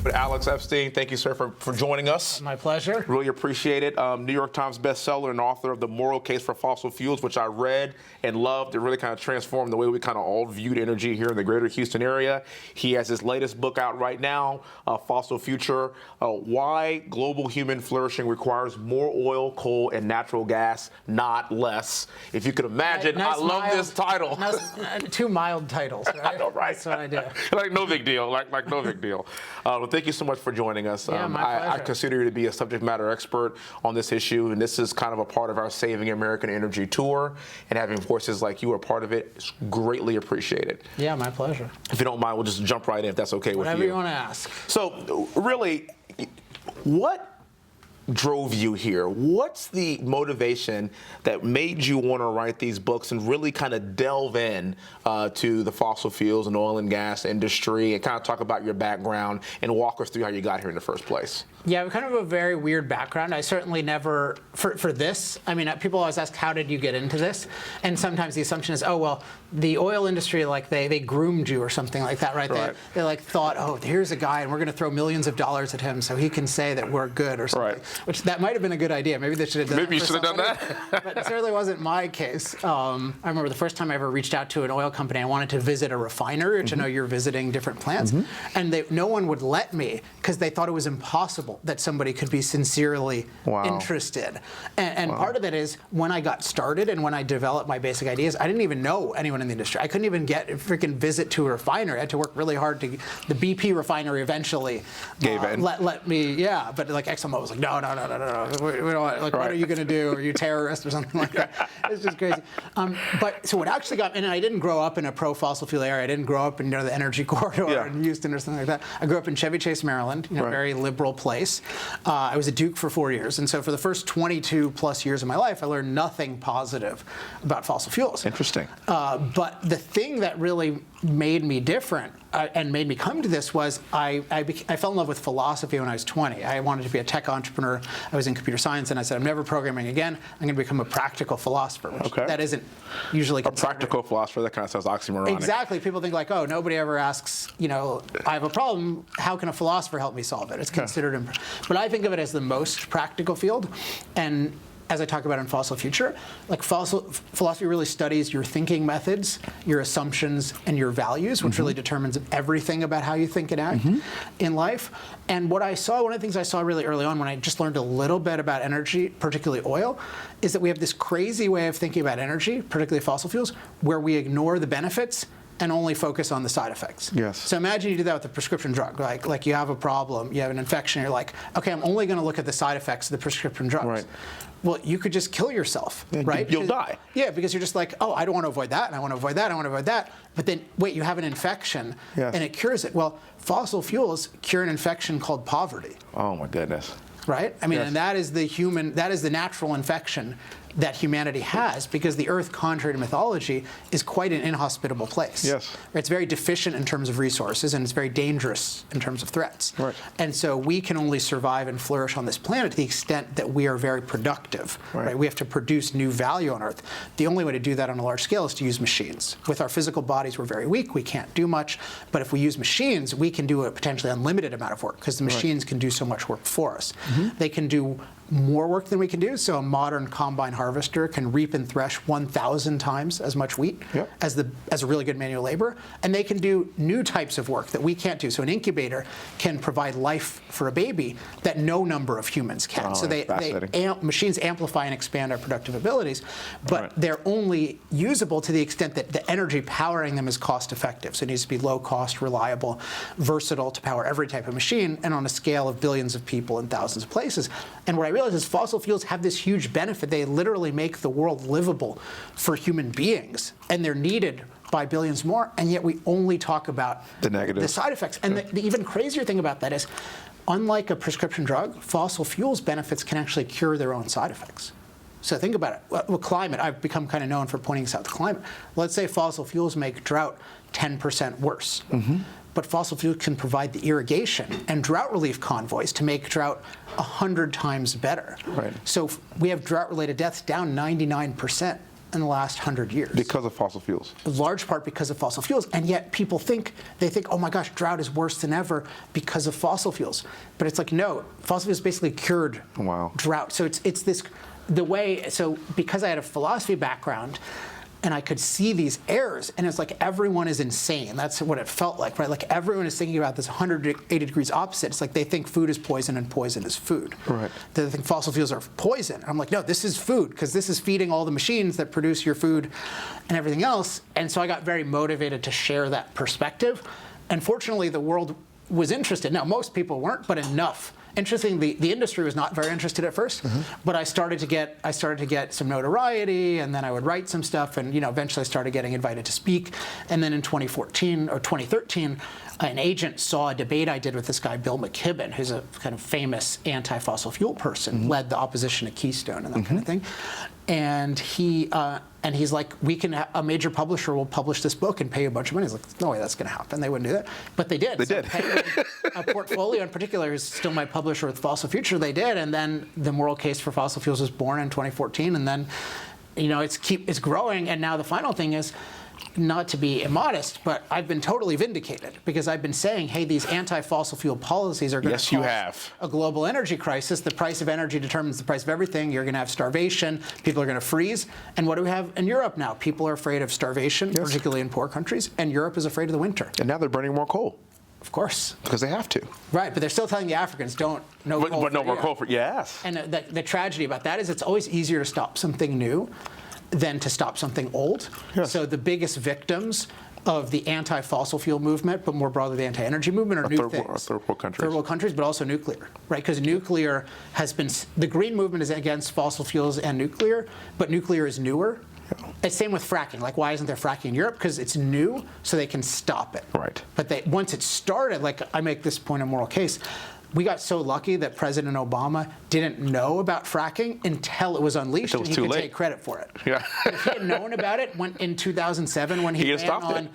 But Alex Epstein, thank you, sir, for joining us. My pleasure. Really appreciate it. New York Times bestseller and author of The Moral Case for Fossil Fuels, which I read and loved. It really kind of transformed the way we kind of all viewed energy here in the greater Houston area. He has his latest book out right now, Fossil Future, Why Global Human Flourishing Requires More Oil, Coal, and Natural Gas, Not Less. If you could imagine, nice I love this title. Two mild titles, right? I know, right? That's what I do. Like no big deal, like no big deal. Well, thank you so much for joining us. Yeah, my pleasure. I consider you to be a subject matter expert on this issue, and this is kind of a part of our Saving American Energy tour, and having voices like you are part of it is greatly appreciated. Yeah, my pleasure. If you don't mind, we'll just jump right in if that's okay with you. Whatever you want to ask. So, really, what drove you here? What's the motivation that made you want to write these books and really kind of delve in to the fossil fuels and oil and gas industry and kind of talk about your background and walk us through how you got here in the first place? Yeah, kind of a very weird background. I certainly never, for this, I mean, people always ask, how did you get into this? And sometimes the assumption is, oh, well, the oil industry, like they groomed you or something like that, right? They like thought, oh, here's a guy and we're going to throw millions of dollars at him so he can say that we're good or something. Right. Which that might have been a good idea. Maybe they should have done that. Maybe you should have done that. But it certainly wasn't my case. I remember the first time I ever reached out to an oil company, I wanted to visit a refinery, which I know you're visiting different plants. And no one would let me because they thought it was impossible that somebody could be sincerely interested. And part of it is when I got started and when I developed my basic ideas, I didn't even know anyone in the industry. I couldn't even get a freaking visit to a refinery. I had to work really hard to, the BP refinery eventually gave in. Let me, yeah, but like Exxon was like, no. We don't want, like, what are you going to do? Are you a terrorist or something like that? It's just crazy. But so what actually got, and I didn't grow up in a pro-fossil fuel area. I didn't grow up in the energy corridor in Houston or something like that. I grew up in Chevy Chase, Maryland, very liberal place. I was at Duke for 4 years. And so for the first 22 plus years of my life, I learned nothing positive about fossil fuels. Interesting. But the thing that really made me different and made me come to this was I fell in love with philosophy when I was 20. I wanted to be a tech entrepreneur. I was in computer science, and I said, I'm never programming again. I'm going to become a practical philosopher, which that isn't usually a practical philosopher. That kind of sounds oxymoronic. Exactly. People think like, oh, nobody ever asks, I have a problem. How can a philosopher help me solve it? It's considered, but I think of it as the most practical field. And as I talk about in Fossil Future, like philosophy really studies your thinking methods, your assumptions, and your values, which really determines everything about how you think and act in life. And what I saw, one of the things I saw really early on when I just learned a little bit about energy, particularly oil, is that we have this crazy way of thinking about energy, particularly fossil fuels, where we ignore the benefits and only focus on the side effects. Yes. So imagine you do that with a prescription drug. Like you have a problem, you have an infection, you're like, okay, I'm only going to look at the side effects of the prescription drugs. Right. Well, you could just kill yourself, right? You'll die. Yeah, because you're just like, oh, I don't want to avoid that, and I want to avoid that, I want to avoid that. But then, wait, you have an infection, and it cures it. Well, fossil fuels cure an infection called poverty. Oh my goodness. Right? I mean, and that is the natural infection that humanity has, because the Earth, contrary to mythology, is quite an inhospitable place. Yes. It's very deficient in terms of resources, and it's very dangerous in terms of threats. Right. And so we can only survive and flourish on this planet to the extent that we are very productive. Right? We have to produce new value on Earth. The only way to do that on a large scale is to use machines. With our physical bodies, we're very weak. We can't do much. But if we use machines, we can do a potentially unlimited amount of work, because the machines can do so much work for us. They can do more work than we can do. So a modern combine harvester can reap and thresh 1,000 times as much wheat as a really good manual labor. And they can do new types of work that we can't do. So an incubator can provide life for a baby that no number of humans can. So machines amplify and expand our productive abilities, but they're only usable to the extent that the energy powering them is cost effective. So it needs to be low cost, reliable, versatile to power every type of machine, and on a scale of billions of people in thousands of places. And what I realized is fossil fuels have this huge benefit. They literally make the world livable for human beings, and they're needed by billions more, and yet we only talk about the negatives, the side effects. And the even crazier thing about that is, unlike a prescription drug, fossil fuels benefits can actually cure their own side effects. So think about it. Well, climate, I've become kind of known for pointing this out to climate. Let's say fossil fuels make drought 10% worse. But fossil fuels can provide the irrigation and drought relief convoys to make drought 100 times better. So we have drought-related deaths down 99% in the last 100 years. Because of fossil fuels. In large part because of fossil fuels. And yet people think, oh my gosh, drought is worse than ever because of fossil fuels. But it's like, no, fossil fuels basically cured drought. So it's this, the way, so because I had a philosophy background, and I could see these errors, and it's like everyone is insane. That's what it felt like, right? Like everyone is thinking about this 180 degrees opposite. It's like they think food is poison and poison is food. Right. They think fossil fuels are poison. I'm like, no, this is food, because this is feeding all the machines that produce your food and everything else. And so I got very motivated to share that perspective. And fortunately, the world was interested. Now, most people weren't, but enough. Interestingly, the industry was not very interested at first, but I started to get some notoriety, and then I would write some stuff, and eventually I started getting invited to speak. And then in 2014 or 2013, an agent saw a debate I did with this guy Bill McKibben, who's a kind of famous anti-fossil fuel person, led the opposition to Keystone and that kind of thing. And he's like, a major publisher will publish this book and pay you a bunch of money. He's like, no way that's going to happen. They wouldn't do that. But they did. They did. A Portfolio in particular is still my publisher with Fossil Future. They did. And then the moral case for fossil fuels was born in 2014. And then, it's growing. And now the final thing is, not to be immodest, but I've been totally vindicated because I've been saying, hey, these anti-fossil fuel policies are going to cause a global energy crisis. The price of energy determines the price of everything. You're going to have starvation. People are going to freeze. And what do we have in Europe now? People are afraid of starvation, particularly in poor countries, and Europe is afraid of the winter. And now they're burning more coal. Of course. Because they have to. Right, but they're still telling the Africans, no coal. But no more coal for, yes. And the tragedy about that is it's always easier to stop something new than to stop something old. Yes. So the biggest victims of the anti-fossil fuel movement, but more broadly the anti-energy movement, are new things. Third world countries. Third world countries, but also nuclear, right? Because nuclear has been, the green movement is against fossil fuels and nuclear, but nuclear is newer. Yeah. It's same with fracking. Like, why isn't there fracking in Europe? Because it's new, so they can stop it. Right. But once it started, like I make this point in Moral Case, we got so lucky that President Obama didn't know about fracking until it was unleashed, and he could take credit for it. Yeah. If he had known about it in 2007 when he ran on,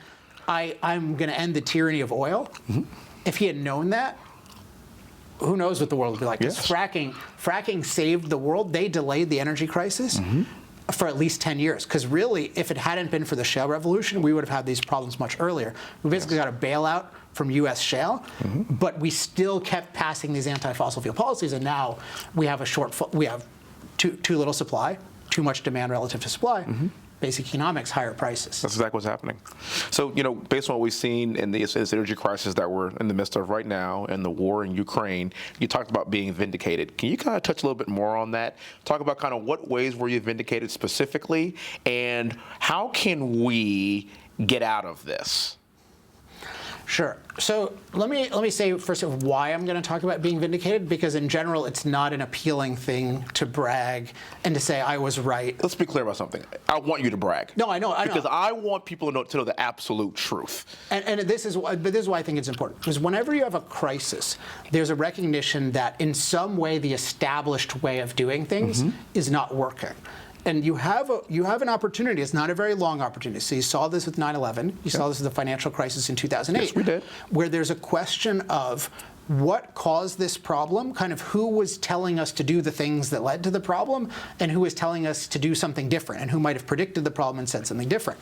I'm going to end the tyranny of oil. If he had known that, who knows what the world would be like? Yes. Fracking saved the world. They delayed the energy crisis for at least 10 years. Because really, if it hadn't been for the shale revolution, we would have had these problems much earlier. We basically got a bailout from U.S. shale, but we still kept passing these anti-fossil fuel policies, and now we have too little supply, too much demand relative to supply. Basic economics, higher prices. That's exactly what's happening. So, based on what we've seen in this energy crisis that we're in the midst of right now and the war in Ukraine, you talked about being vindicated. Can you kind of touch a little bit more on that? Talk about kind of what ways were you vindicated specifically, and how can we get out of this? Sure. So let me say first of why I'm going to talk about being vindicated, because in general it's not an appealing thing to brag and to say I was right. Let's be clear about something. I want you to brag. No, I know. Because I want people to know the absolute truth. And this is why I think it's important. Because whenever you have a crisis, there's a recognition that in some way the established way of doing things is not working. And you have an opportunity. It's not a very long opportunity. So you saw this with 9/11. You saw this with the financial crisis in 2008. Yes, we did. Where there's a question of what caused this problem, kind of who was telling us to do the things that led to the problem, and who was telling us to do something different, and who might have predicted the problem and said something different.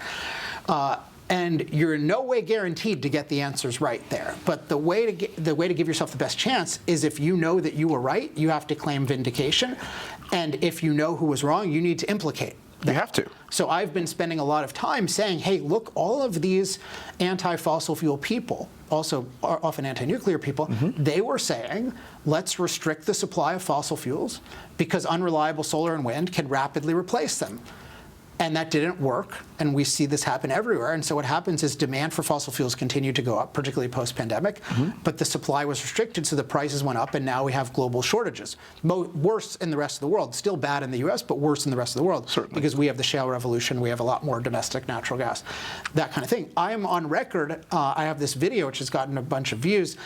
And you're in no way guaranteed to get the answers right there. But the way to give yourself the best chance is if you know that you were right, you have to claim vindication. And if you know who was wrong, you need to implicate them. You have to. So I've been spending a lot of time saying, hey, look, all of these anti-fossil fuel people, also often anti-nuclear people, they were saying, let's restrict the supply of fossil fuels because unreliable solar and wind can rapidly replace them. And that didn't work, and we see this happen everywhere. And so what happens is demand for fossil fuels continued to go up, particularly post-pandemic, but the supply was restricted, so the prices went up, and now we have global shortages. Worse in the rest of the world. Still bad in the U.S., but worse in the rest of the world. Certainly. Because we have the shale revolution, we have a lot more domestic natural gas, that kind of thing. I'm on record, I have this video which has gotten a bunch of views,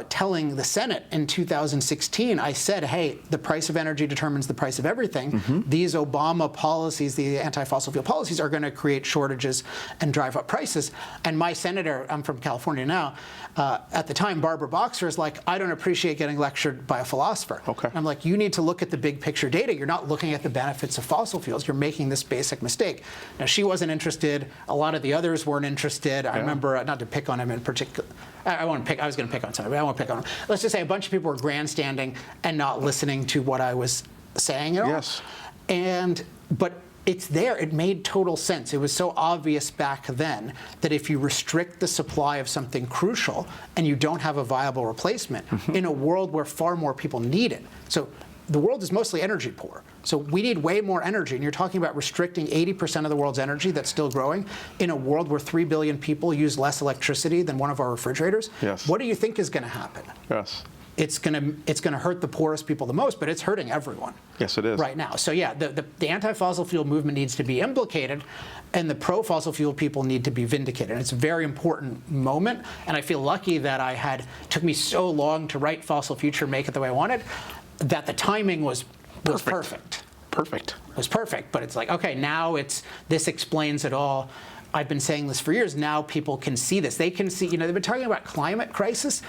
telling the Senate in 2016, I said, hey, the price of energy determines the price of everything. These Obama policies, the anti-fossil fuel policies, are going to create shortages and drive up prices. And my senator, I'm from California now, at the time, Barbara Boxer is like, I don't appreciate getting lectured by a philosopher. Okay. I'm like, you need to look at the big picture data. You're not looking at the benefits of fossil fuels. You're making this basic mistake. Now, she wasn't interested. A lot of the others weren't interested. I remember, not to pick on him in particular. I was going to pick on somebody, but I won't pick on him. Let's just say a bunch of people were grandstanding and not listening to what I was saying at all. Yes. But it's there. It made total sense. It was so obvious back then that if you restrict the supply of something crucial and you don't have a viable replacement in a world where far more people need it. So the world is mostly energy poor. So we need way more energy. And you're talking about restricting 80% of the world's energy that's still growing in a world where 3 billion people use less electricity than one of our refrigerators. Yes. What do you think is going to happen? Yes. It's going to hurt the poorest people the most, but it's hurting everyone. Yes, it is. Right now. So yeah, the anti-fossil fuel movement needs to be implicated, and the pro-fossil fuel people need to be vindicated. And it's a very important moment, and I feel lucky that took me so long to write Fossil Future, make it the way I wanted, that the timing was perfect. Perfect. It was perfect, but it's like, okay, now this explains it all. I've been saying this for years. Now people can see this. They can see, they've been talking about climate crisis.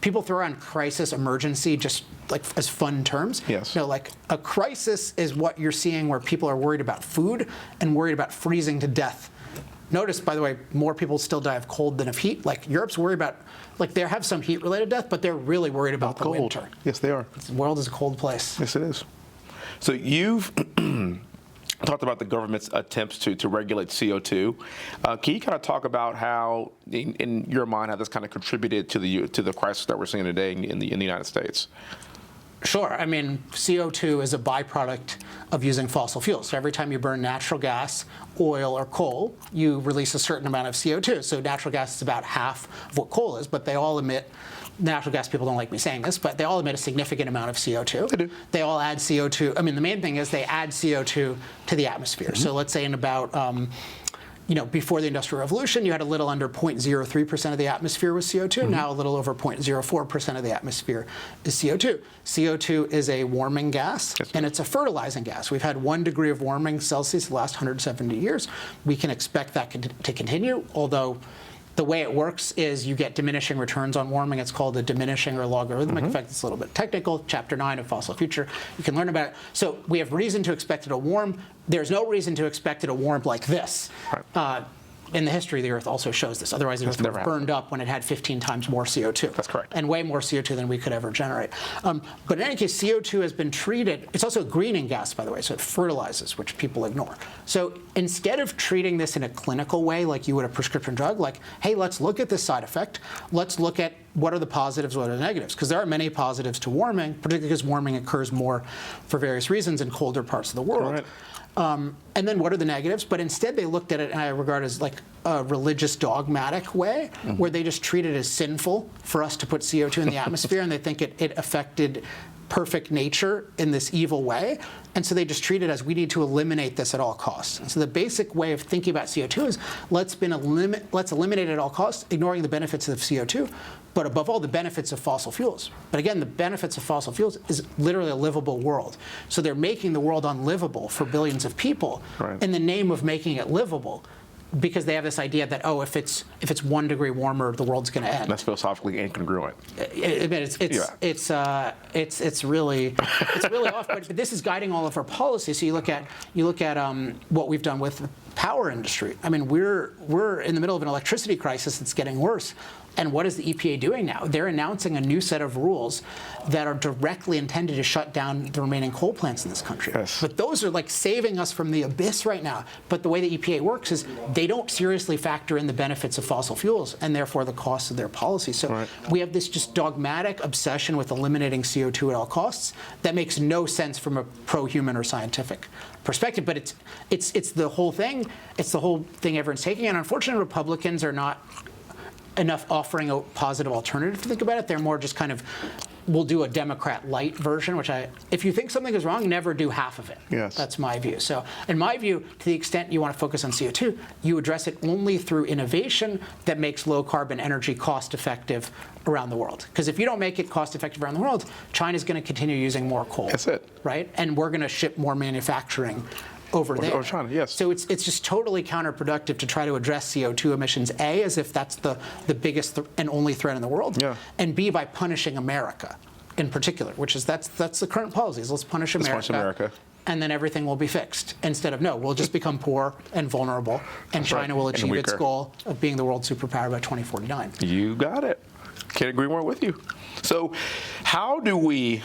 People throw around crisis, emergency, just like as fun terms. Yes. Like a crisis is what you're seeing where people are worried about food and worried about freezing to death. Notice, by the way, more people still die of cold than of heat. Like Europe's worried about, like they have some heat-related death, but they're really worried about the winter. Yes, they are. The world is a cold place. Yes, it is. So you've talked about the government's attempts to regulate CO2. Can you kind of talk about how, in your mind, how this kind of contributed to the crisis that we're seeing today in the United States? Sure. I mean, CO2 is a byproduct of using fossil fuels. So every time you burn natural gas, oil, or coal, you release a certain amount of CO2. So natural gas is about half of what coal is, but they all emit, natural gas people don't like me saying this, but they all emit a significant amount of CO2. They do. They all add CO2. I mean, the main thing is they add CO2 to the atmosphere. So let's say in about before the Industrial Revolution, you had a little under 0.03% of the atmosphere was CO2. Now a little over 0.04% of the atmosphere is CO2. CO2 is a warming gas, and it's a fertilizing gas. We've had 1 degree of warming Celsius the last 170 years. We can expect that to continue, although the way it works is you get diminishing returns on warming. It's called a diminishing or logarithmic effect. It's a little bit technical. Chapter 9 of Fossil Future. You can learn about it. So we have reason to expect it to warm. There's no reason to expect it to warm like this. Right. And the history of the Earth also shows this. Otherwise, the Earth would have burned up when it had 15 times more CO2. That's correct. And way more CO2 than we could ever generate. But in any case, CO2 has been treated. It's also a greening gas, by the way, so it fertilizes, which people ignore. So instead of treating this in a clinical way, like you would a prescription drug, like, hey, let's look at this side effect. Let's look at what are the positives, what are the negatives? Because there are many positives to warming, particularly because warming occurs more for various reasons in colder parts of the world. Right. And then what are the negatives? But instead they looked at it, and I regard as like a religious dogmatic way, where they just treat it as sinful for us to put CO2 in the atmosphere, and they think it affected perfect nature in this evil way. And so they just treat it as we need to eliminate this at all costs. And so the basic way of thinking about CO2 is let's eliminate it at all costs, ignoring the benefits of CO2, but above all, the benefits of fossil fuels. But again, the benefits of fossil fuels is literally a livable world. So they're making the world unlivable for billions of people in the name of making it livable, because they have this idea that, oh, if it's 1 degree warmer, the world's going to end. That's philosophically incongruent. It's really off. But this is guiding all of our policy. So you look at what we've done with the power industry. I mean, we're in the middle of an electricity crisis that's getting worse. And what is the EPA doing now? They're announcing a new set of rules that are directly intended to shut down the remaining coal plants in this country. Yes. But those are like saving us from the abyss right now. But the way the EPA works is they don't seriously factor in the benefits of fossil fuels and therefore the costs of their policy. So we have this just dogmatic obsession with eliminating CO2 at all costs that makes no sense from a pro-human or scientific perspective. But it's the whole thing. It's the whole thing everyone's taking. And unfortunately, Republicans are not enough offering a positive alternative to think about it. They're more just kind of we'll do a Democrat light version, which if you think something is wrong, never do half of it. Yes. That's my view. So in my view, to the extent you want to focus on CO2, you address it only through innovation that makes low carbon energy cost effective around the world. Because if you don't make it cost effective around the world, China's going to continue using more coal. That's it. Right? And we're going to ship more manufacturing over there. Or China, yes. So it's just totally counterproductive to try to address CO2 emissions, A, as if that's the biggest and only threat in the world, yeah. and B, by punishing America in particular, which is that's the current policies. Let's punish America. And then everything will be fixed. Instead of, no, we'll just become poor and vulnerable, and China will achieve its goal of being the world superpower by 2049. You got it. Can't agree more with you. So how do we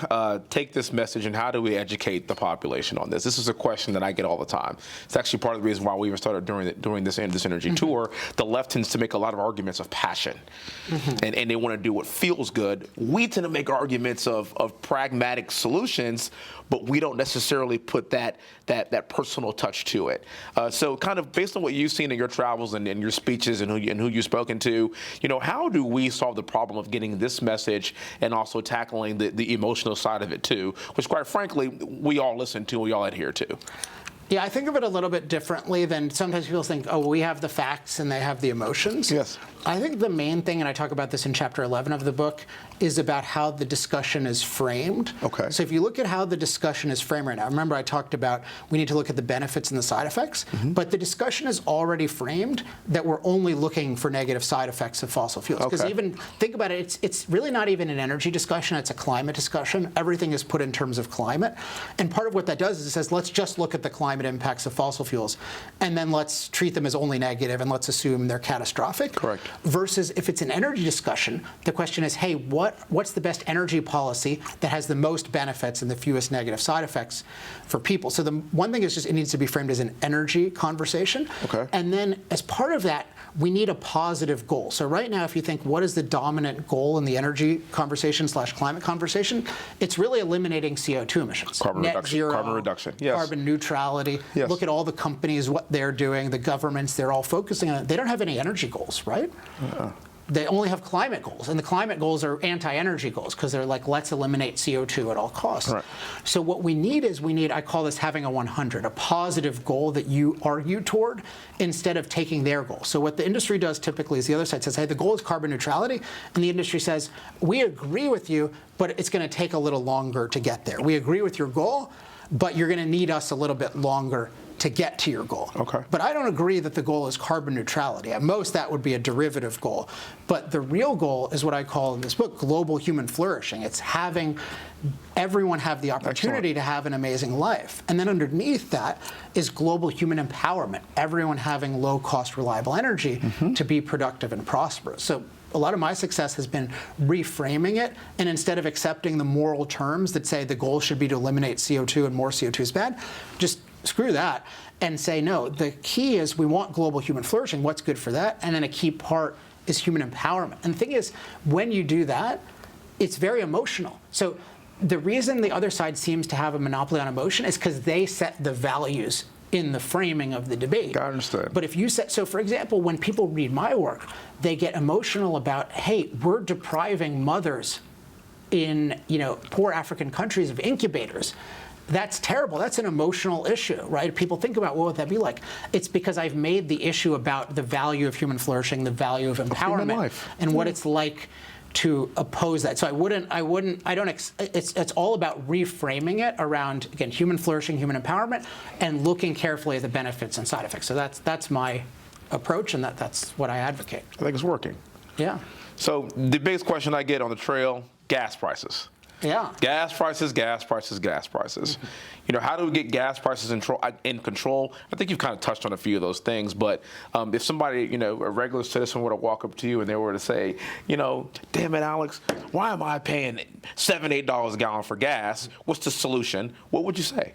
take this message and how do we educate the population on this? This is a question that I get all the time. It's actually part of the reason why we even started doing this energy tour. The left tends to make a lot of arguments of passion, and they want to do what feels good. We tend to make arguments of pragmatic solutions, but we don't necessarily put that personal touch to it. So kind of based on what you've seen in your travels and your speeches and who you've spoken to, how do we solve the problem of getting this message and also tackling the emotional side of it too, which quite frankly, we all listen to, we all adhere to? Yeah, I think of it a little bit differently than sometimes people think, oh, we have the facts and they have the emotions. Yes. I think the main thing, and I talk about this in chapter 11 of the book, is about how the discussion is framed. Okay. So if you look at how the discussion is framed right now, remember I talked about we need to look at the benefits and the side effects, but the discussion is already framed that we're only looking for negative side effects of fossil fuels. Because even, think about it, it's really not even an energy discussion, it's a climate discussion. Everything is put in terms of climate. And part of what that does is it says, let's just look at the climate impacts of fossil fuels, and then let's treat them as only negative, and let's assume they're catastrophic. Correct. Versus if it's an energy discussion, the question is, hey, what's the best energy policy that has the most benefits and the fewest negative side effects for people? So the one thing is just it needs to be framed as an energy conversation. Okay. And then as part of that, we need a positive goal. So right now, if you think what is the dominant goal in the energy conversation / climate conversation, it's really eliminating CO2 emissions. Carbon Net reduction. zero, Carbon reduction. Yes. Carbon neutrality. Yes. Look at all the companies, what they're doing, the governments, they're all focusing on it. They don't have any energy goals, right? They only have climate goals, and the climate goals are anti-energy goals because they're like, let's eliminate CO2 at all costs. Right. So what we need, I call this having a 100, a positive goal that you argue toward instead of taking their goal. So what the industry does typically is the other side says, hey, the goal is carbon neutrality, and the industry says, we agree with you, but it's going to take a little longer to get there. We agree with your goal, but you're going to need us a little bit longer to get to your goal. Okay. But I don't agree that the goal is carbon neutrality. At most, that would be a derivative goal. But the real goal is what I call in this book global human flourishing. It's having everyone have the opportunity to have an amazing life. And then underneath that is global human empowerment, everyone having low-cost, reliable energy to be productive and prosperous. So a lot of my success has been reframing it, and instead of accepting the moral terms that say the goal should be to eliminate CO2 and more CO2 is bad, just screw that and say, no, the key is we want global human flourishing. What's good for that? And then a key part is human empowerment. And the thing is, when you do that, it's very emotional. So the reason the other side seems to have a monopoly on emotion is because they set the values in the framing of the debate. I understand. But if you set, so for example, when people read my work, they get emotional about, hey, we're depriving mothers in poor African countries of incubators. That's terrible. That's an emotional issue, right? People think about what would that be like. It's because I've made the issue about the value of human flourishing, the value of empowerment, and what it's like to oppose that. So it's all about reframing it around, again, human flourishing, human empowerment, and looking carefully at the benefits and side effects. So that's my approach, and that's what I advocate. I think it's working. Yeah. So the biggest question I get on the trail, gas prices. Yeah. Gas prices, gas prices, gas prices. How do we get gas prices in control? I think you've kind of touched on a few of those things, but if somebody, a regular citizen were to walk up to you and they were to say, damn it, Alex, why am I paying $7, $8 a gallon for gas? What's the solution? What would you say?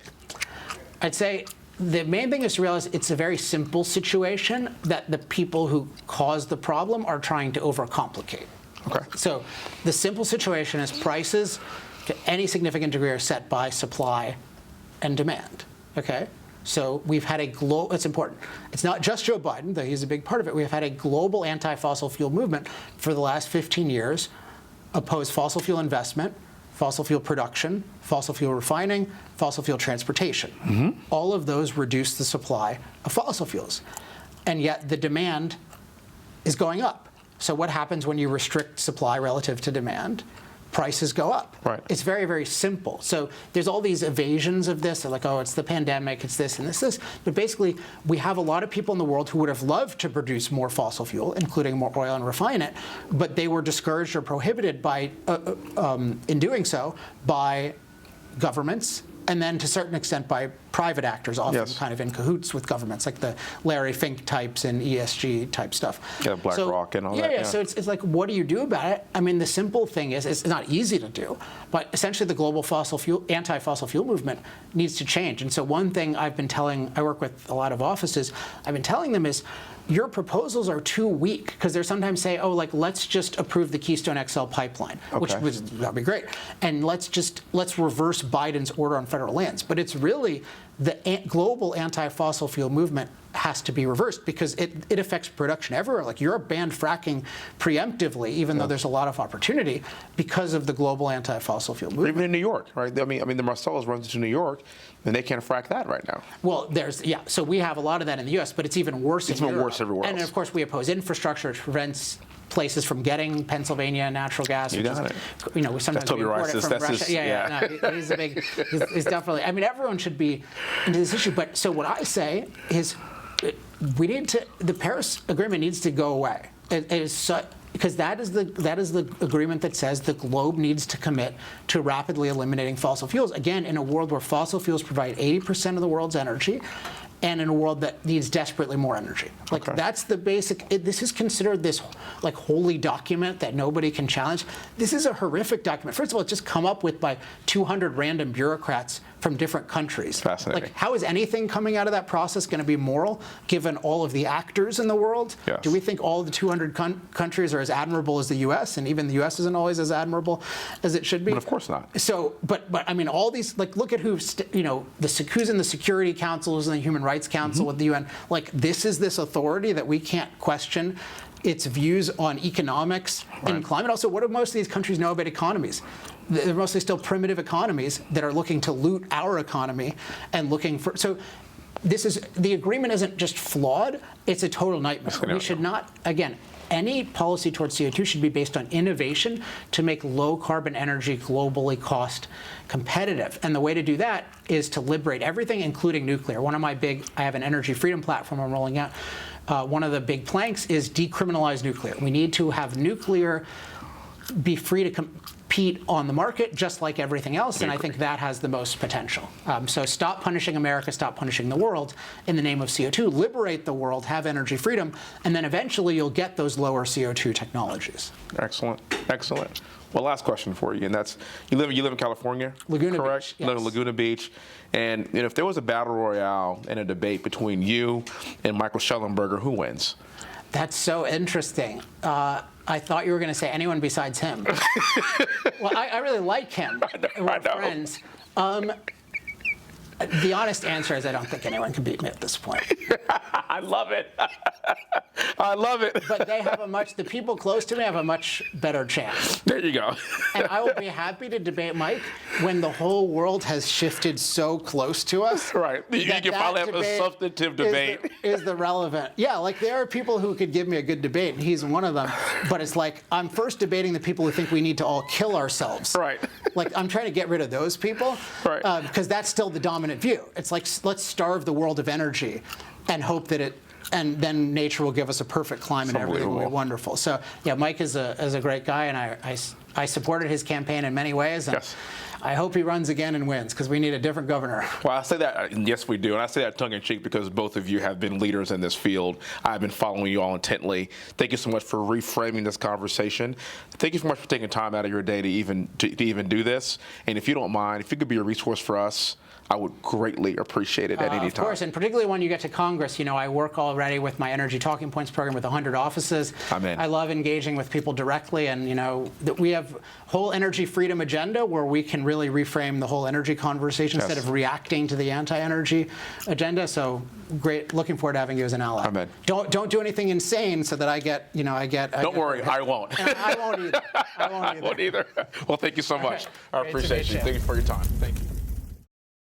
I'd say the main thing is to realize it's a very simple situation that the people who caused the problem are trying to overcomplicate. Okay. So the simple situation is prices to any significant degree are set by supply and demand. Okay? So we've had it's important. It's not just Joe Biden, though he's a big part of it. We've had a global anti-fossil fuel movement for the last 15 years, oppose fossil fuel investment, fossil fuel production, fossil fuel refining, fossil fuel transportation. All of those reduce the supply of fossil fuels. And yet the demand is going up. So what happens when you restrict supply relative to demand? Prices go up. Right. It's very, very simple. So there's all these evasions of this. They're like, oh, it's the pandemic, it's this and this. But basically, we have a lot of people in the world who would have loved to produce more fossil fuel, including more oil, and refine it, but they were discouraged or prohibited by, in doing so, by governments, and then to a certain extent by private actors, often kind of in cahoots with governments, like the Larry Fink types and ESG type stuff. Yeah, BlackRock and all that. Yeah, so it's like, what do you do about it? I mean, the simple thing is, it's not easy to do, but essentially the global anti-fossil fuel movement needs to change. And so one thing I've been telling, I work with a lot of offices, I've been telling them is, your proposals are too weak, because they're sometimes say, oh, like, let's just approve the Keystone XL pipeline, that'd be great. And let's reverse Biden's order on federal lands. But it's really the global anti-fossil fuel movement has to be reversed, because it affects production everywhere. Like, Europe banned fracking preemptively, even though there's a lot of opportunity, because of the global anti-fossil fuel movement. Even in New York, right? I mean, the Marcellus runs into New York, and they can't frack that right now. Well, so we have a lot of that in the U.S., but it's even worse in Europe. It's even worse everywhere else. And of course, we oppose infrastructure, which prevents places from getting Pennsylvania natural gas. You got it. You know, we sometimes import it from Russia. No, he's a big, he's definitely, I mean, everyone should be into this issue. But so what I say is, the Paris Agreement needs to go away. Because that is the agreement that says the globe needs to commit to rapidly eliminating fossil fuels. Again, in a world where fossil fuels provide 80% of the world's energy, and in a world that needs desperately more energy. Like, that's the basic, this is considered this, like, holy document that nobody can challenge. This is a horrific document. First of all, it's just come up with by 200 random bureaucrats from different countries. Fascinating. Like, how is anything coming out of that process going to be moral, given all of the actors in the world? Yes. Do we think all the 200 countries are as admirable as the U.S., and even the U.S. isn't always as admirable as it should be? But of course not. So, but I mean, all these, like, look at who's in the Security Council, who's in the Human Rights Council with the UN. Like, this authority that we can't question its views on economics and climate. Also, what do most of these countries know about economies? They're mostly still primitive economies that are looking to loot our economy and looking for. So, the agreement isn't just flawed; it's a total nightmare. We should not, again, any policy towards CO2 should be based on innovation to make low-carbon energy globally cost competitive. And the way to do that is to liberate everything, including nuclear. I have an energy freedom platform I'm rolling out. One of the big planks is decriminalize nuclear. We need to have nuclear be free to compete on the market, just like everything else, and I think that has the most potential. So stop punishing America, stop punishing the world in the name of CO2, liberate the world, have energy freedom, and then eventually you'll get those lower CO2 technologies. Excellent, excellent. Well, last question for you, and that's, you live in California, Laguna correct? Beach, yes. You live in Laguna Beach, and if there was a battle royale in a debate between you and Michael Schellenberger, who wins? That's so interesting. I thought you were going to say anyone besides him. Well, I really like him. We're friends. The honest answer is I don't think anyone can beat me at this point. I love it. I love it. But the people close to me have a much better chance. There you go. And I will be happy to debate Mike when the whole world has shifted so close to us. Right. You can finally have a substantive debate. Is the relevant. Yeah, like, there are people who could give me a good debate, and he's one of them. But it's like, I'm first debating the people who think we need to all kill ourselves. Right. Like, I'm trying to get rid of those people. Right. Because that's still the dominant view. It's like, let's starve the world of energy and hope that and then nature will give us a perfect climate and everything will be wonderful. So, yeah, Mike is a great guy, and I supported his campaign in many ways. And yes. I hope he runs again and wins, because we need a different governor. Well, I say that, yes, we do. And I say that tongue-in-cheek because both of you have been leaders in this field. I've been following you all intently. Thank you so much for reframing this conversation. Thank you so much for taking time out of your day to even do this. And if you don't mind, if you could be a resource for us, I would greatly appreciate it at any time. Of course, and particularly when you get to Congress, I work already with my Energy Talking Points program with 100 offices. I'm in. I love engaging with people directly, and that we have whole energy freedom agenda where we can really reframe the whole energy conversation instead of reacting to the anti-energy agenda. So great, looking forward to having you as an ally. I'm in. Don't do anything insane so that I get. Don't worry, I won't. I won't either. I won't either. Well, thank you so much. I Great to appreciate meet you. you. Thank you for your time. Thank you.